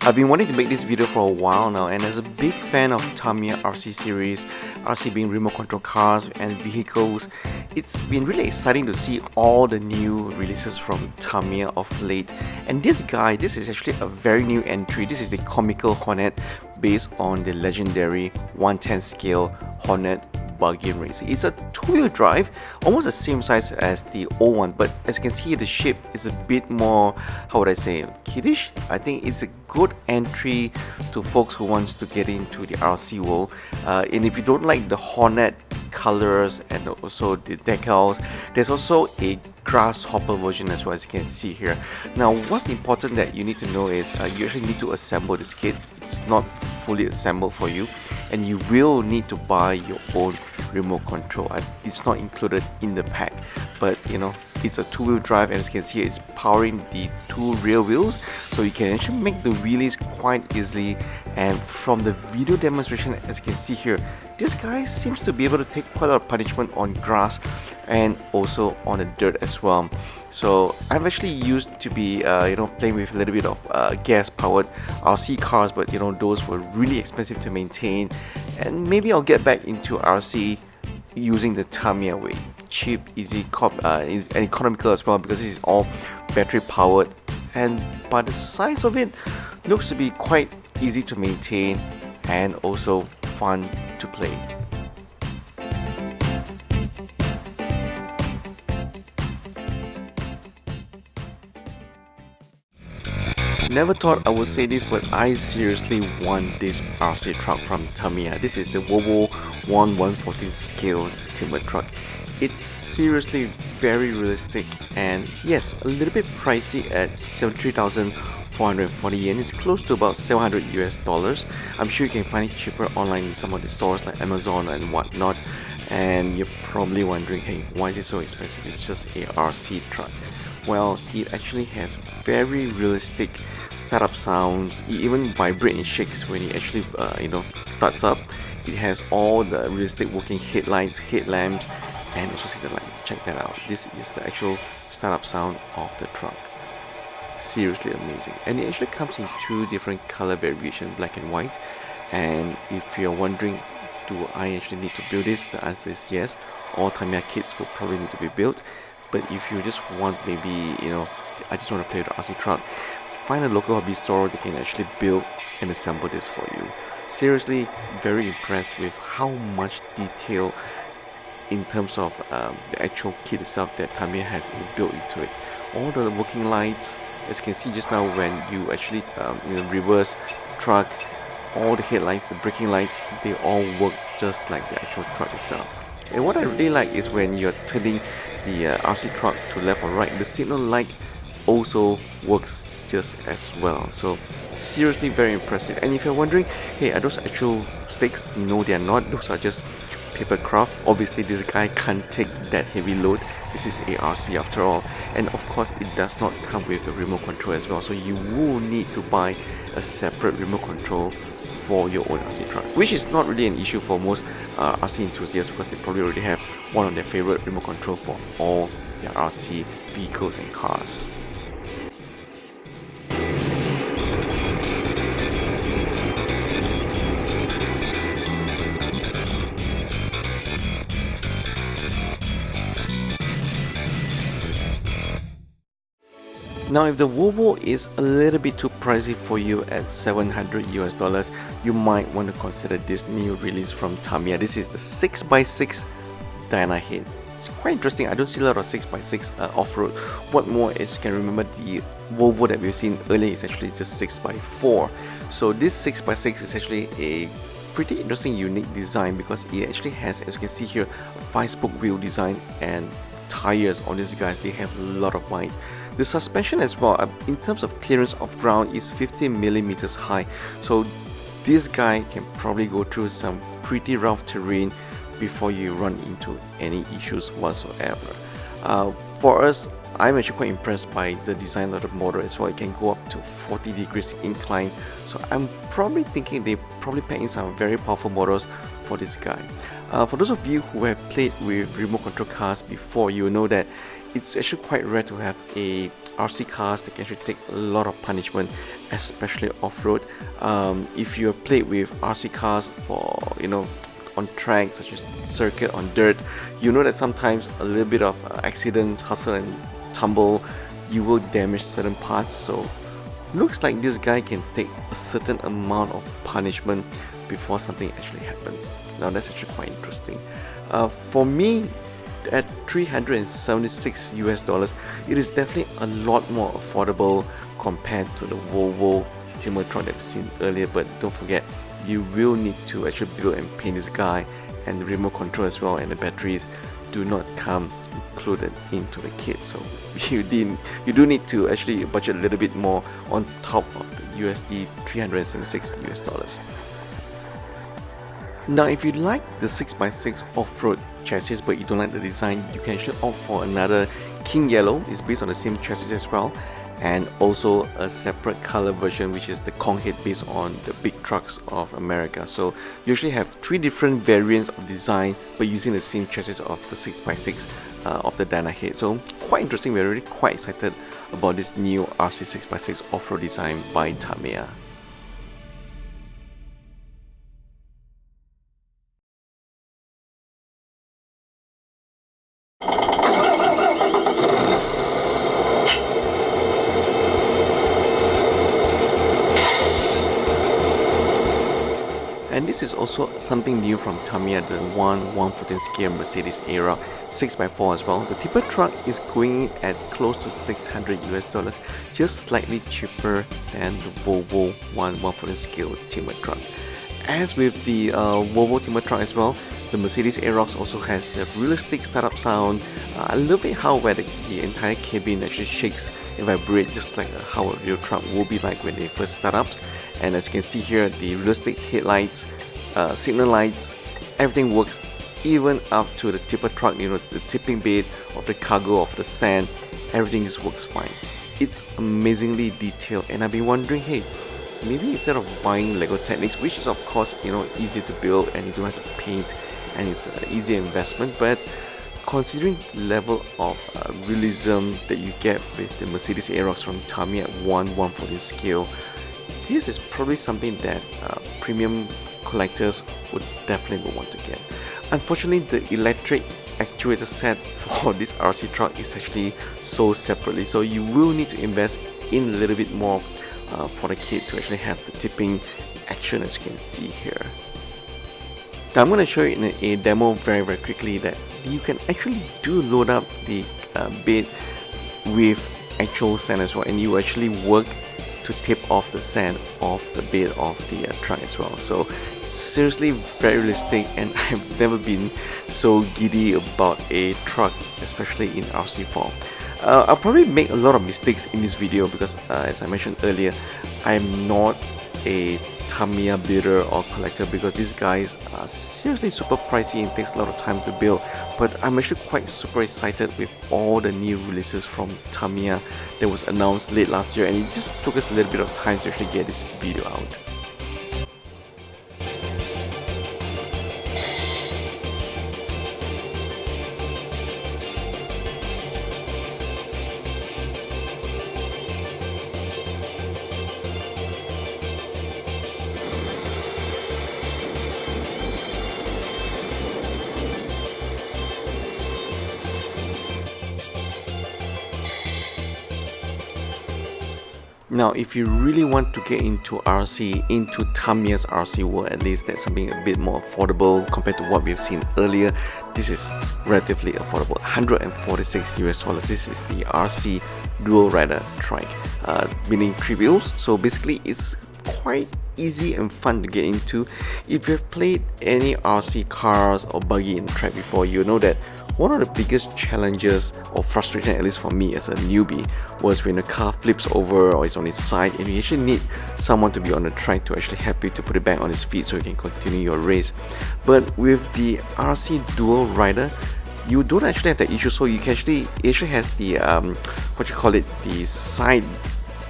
I've been wanting to make this video for a while now, and as a big fan of Tamiya RC series, RC being remote control cars and vehicles, it's been really exciting to see all the new releases from Tamiya of late. And this is actually a very new entry. This is the comical Hornet based on the legendary 1/10 scale Hornet Buggy racing. It's a two-wheel drive, almost the same size as the old one, but as you can see, the shape is a bit more, how would I say, kiddish. I think it's a good entry to folks who wants to get into the RC world. And if you don't like the Hornet colors and also the decals, there's also a grasshopper version as well, as you can see here. Now, what's important that you need to know is you actually need to assemble this kit. It's not fully assembled for you, and you will need to buy your own remote control. It's not included in the pack, but you know, it's a two-wheel drive, and as you can see, it's powering the two rear wheels, so you can actually make the wheelies quite easily. And from the video demonstration, as you can see here, this guy seems to be able to take quite a lot of punishment on grass and also on the dirt as well. So I've actually used to be playing with a little bit of gas-powered RC cars, but you know, those were really expensive to maintain, and maybe I'll get back into RC using the Tamiya way. Cheap, easy, and economical as well, because this is all battery powered, and by the size of it, looks to be quite easy to maintain and also fun to play. Never thought I would say this, but I seriously want this RC truck from Tamiya. This is the Volvo 1/114 scale timber truck. It's seriously very realistic, and yes, a little bit pricey at 73,440 yen. It's close to about $700 US. I'm sure you can find it cheaper online in some of the stores like Amazon and whatnot. And you're probably wondering, hey, why is it so expensive? It's just a RC truck. Well, it actually has very realistic startup sounds. It even vibrates and shakes when it actually starts up. It has all the realistic working headlights, headlamps, and also city light. Check that out. This is the actual startup sound of the truck. Seriously amazing. And it actually comes in two different color variations, black and white. And if you're wondering, do I actually need to build this? The answer is yes. All Tamiya kits will probably need to be built. But if you just want, maybe, I just want to play with the RC truck, find a local hobby store that can actually build and assemble this for you. Seriously, very impressed with how much detail in terms of the actual kit itself that Tamiya has built into it. All the working lights, as you can see just now, when you actually reverse the truck, all the headlights, the braking lights, they all work just like the actual truck itself. And what I really like is when you're turning the RC truck to left or right, the signal light also works just as well. So seriously very impressive. And if you're wondering, hey, are those actual sticks? No, they are not. Those are just paper craft. Obviously this guy can't take that heavy load. This is a RC after all, and of course it does not come with the remote control as well, so you will need to buy a separate remote control for your own RC truck, which is not really an issue for most RC enthusiasts, because they probably already have one of their favorite remote control for all their RC vehicles and cars. Now, if the Volvo is a little bit too pricey for you at $700 US, you might want to consider this new release from Tamiya. This is the 6x6 Dyna-head. It's quite interesting. I don't see a lot of 6x6 off-road. What more is, you can remember the Volvo that we've seen earlier is actually just 6x4. So this 6x6 is actually a pretty interesting, unique design, because it actually has, as you can see here, a 5-spoke wheel design, and tires on these guys, they have a lot of might. The suspension as well, in terms of clearance of ground, is 50mm high, so this guy can probably go through some pretty rough terrain before you run into any issues whatsoever. For us, I'm actually quite impressed by the design of the motor as well. It can go up to 40 degrees incline, so I'm probably thinking they probably pack in some very powerful motors for this guy. For those of you who have played with remote control cars before, you know that it's actually quite rare to have a RC cars, they can actually take a lot of punishment, especially off-road. If you have played with RC cars for, on tracks such as circuit, on dirt, you know that sometimes a little bit of accidents, hustle and tumble, you will damage certain parts. So looks like this guy can take a certain amount of punishment before something actually happens. Now that's actually quite interesting. For me, at $376 US, it is definitely a lot more affordable compared to the Volvo timber truck that we've seen earlier. But don't forget, you will need to actually build and paint this guy, and the remote control as well, and the batteries do not come included into the kit. So you do need to actually budget a little bit more on top of the USD $376 US. Now, if you like the 6x6 off-road chassis but you don't like the design, you can actually opt for another King Yellow. It's based on the same chassis as well, and also a separate color version, which is the Kong head based on the big trucks of America. So you actually have 3 different variants of design but using the same chassis of the 6x6 of the Dyna head. So quite interesting. We're really quite excited about this new RC 6x6 off-road design by Tamiya. And this is also something new from Tamiya, the 1/114 scale Mercedes era 6x4 as well. The tipper truck is going in at close to $600 US, just slightly cheaper than the Volvo 1/114 scale timber truck. As with the Volvo timber truck as well, the Mercedes Aerox also has the realistic startup sound. I love it how where the entire cabin actually shakes and vibrates, just like how a real truck will be like when they first start up. And as you can see here, the realistic headlights, signal lights, everything works even up to the tipper truck, the tipping bed of the cargo of the sand, everything just works fine. It's amazingly detailed, and I've been wondering, hey, maybe instead of buying Lego Technics, which is of course easy to build and you don't have to paint and it's an easy investment, but considering the level of realism that you get with the Mercedes Aerox from Tamiya at 1/114 scale, this is probably something that premium collectors would definitely want to get. Unfortunately, the electric actuator set for this RC truck is actually sold separately, so you will need to invest in a little bit more for the kit to actually have the tipping action, as you can see here. Now I'm going to show you in a demo very quickly that you can actually do load up the bed with actual sand as well, and you actually work to tip off the sand off the bed of the truck as well. So seriously very realistic, and I've never been so giddy about a truck, especially in RC form. I'll probably make a lot of mistakes in this video because as I mentioned earlier, I'm not a Tamiya builder or collector because these guys are seriously super pricey and takes a lot of time to build. But I'm actually quite super excited with all the new releases from Tamiya that was announced late last year, and it just took us a little bit of time to actually get this video out. Now, if you really want to get into RC, into Tamiya's RC world, at least that's something a bit more affordable compared to what we've seen earlier. This is relatively affordable, $146 US. This is the RC dual rider trike, meaning 3 wheels. So basically, it's quite easy and fun to get into. If you've played any RC cars or buggy in the track before, you know that one of the biggest challenges or frustration, at least for me as a newbie, was when the car flips over or is on its side and you actually need someone to be on the track to actually help you to put it back on its feet so you can continue your race. But with the RC dual rider, you don't actually have that issue. So you can actually, it actually has the the side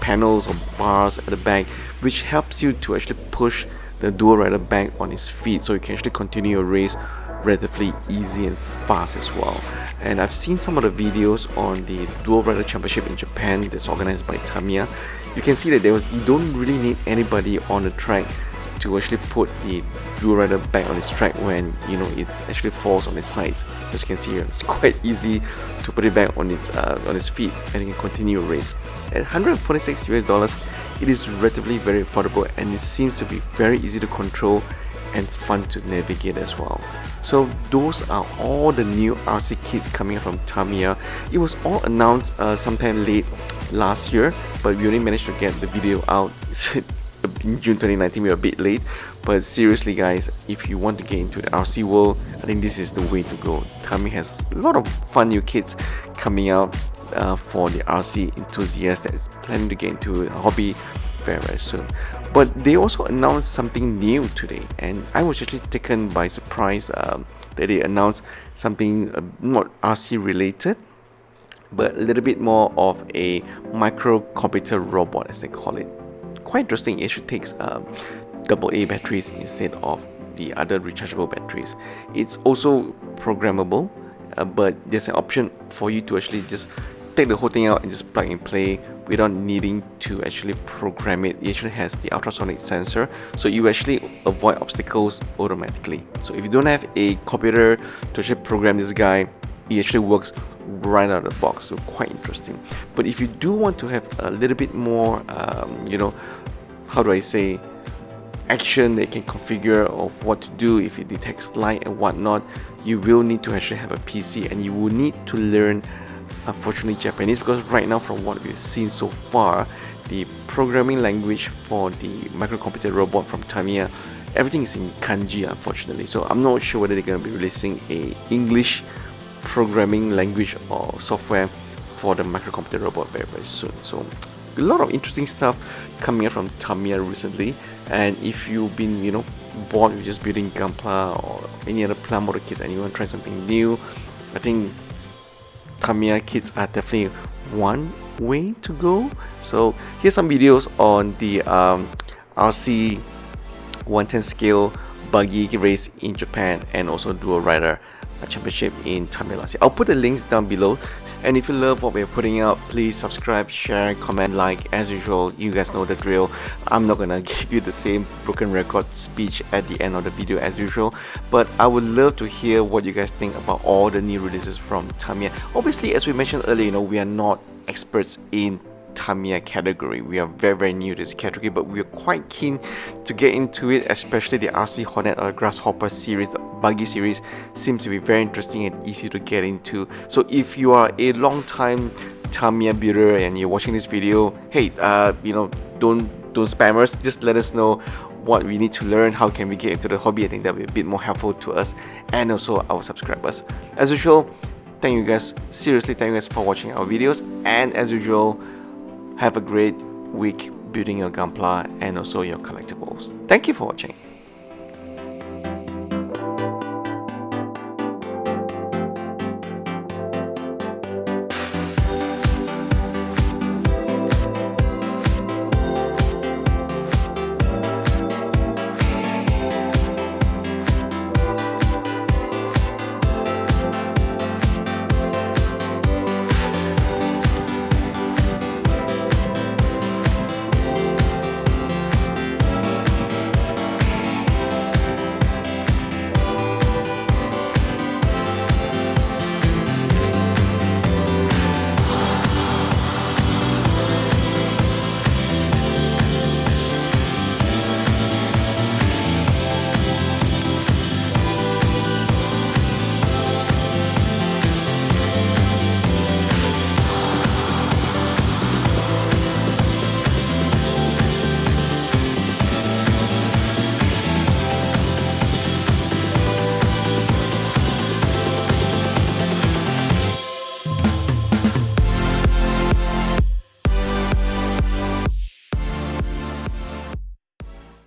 panels or bars at the back, which helps you to actually push the dual rider back on his feet so you can actually continue your race relatively easy and fast as well. And I've seen some of the videos on the Dual Rider Championship in Japan that's organized by Tamiya. You can see that you don't really need anybody on the track to actually put the dual rider back on its track when it actually falls on its sides. As you can see here, it's quite easy to put it back on its feet, and you can continue a race. At $146 US, it is relatively very affordable, and it seems to be very easy to control and fun to navigate as well. So those are all the new RC kits coming from Tamiya. It was all announced sometime late last year, but we only managed to get the video out in June 2019. We were a bit late, but seriously guys, if you want to get into the RC world, I think this is the way to go. Tamiya has a lot of fun new kits coming out for the RC enthusiast that is planning to get into a hobby very soon. But they also announced something new today, and I was actually taken by surprise that they announced something not RC related, but a little bit more of a microcomputer robot, as they call it. Quite interesting. It actually takes AA batteries instead of the other rechargeable batteries. It's also programmable, but there's an option for you to actually just take the whole thing out and just plug and play without needing to actually program it. It actually has the ultrasonic sensor, so you actually avoid obstacles automatically. So if you don't have a computer to actually program this guy, it actually works right out of the box. So quite interesting. But if you do want to have a little bit more how do I say, action that you can configure of what to do if it detects light and whatnot, you will need to actually have a PC, and you will need to learn, unfortunately, Japanese, because right now from what we've seen so far, the programming language for the microcomputer robot from Tamiya, everything is in kanji, unfortunately. So I'm not sure whether they're going to be releasing a English programming language or software for the microcomputer robot very soon. So a lot of interesting stuff coming out from Tamiya recently. And if you've been bored with just building Gunpla or any other plant motor kits and you want to try something new, I think Tamiya kits are definitely one way to go. So here's some videos on the RC 110 scale buggy race in Japan, and also dual rider championship in Tamiya last year. I'll put the links down below, and if you love what we're putting out, please subscribe, share, comment, like. As usual, you guys know the drill. I'm not gonna give you the same broken record speech at the end of the video as usual, but I would love to hear what you guys think about all the new releases from Tamiya. Obviously, as we mentioned earlier, we are not experts in Tamiya category. We are very new to this category, but we are quite keen to get into it, especially the RC Hornet or Grasshopper series. The Buggy series seems to be very interesting and easy to get into. So if you are a long time Tamiya builder and you're watching this video, hey, don't spam us. Just let us know what we need to learn, how can we get into the hobby. I think that will be a bit more helpful to us and also our subscribers. As usual, thank you guys, seriously thank you guys for watching our videos, and as usual, have a great week building your Gunpla and also your collectibles. Thank you for watching.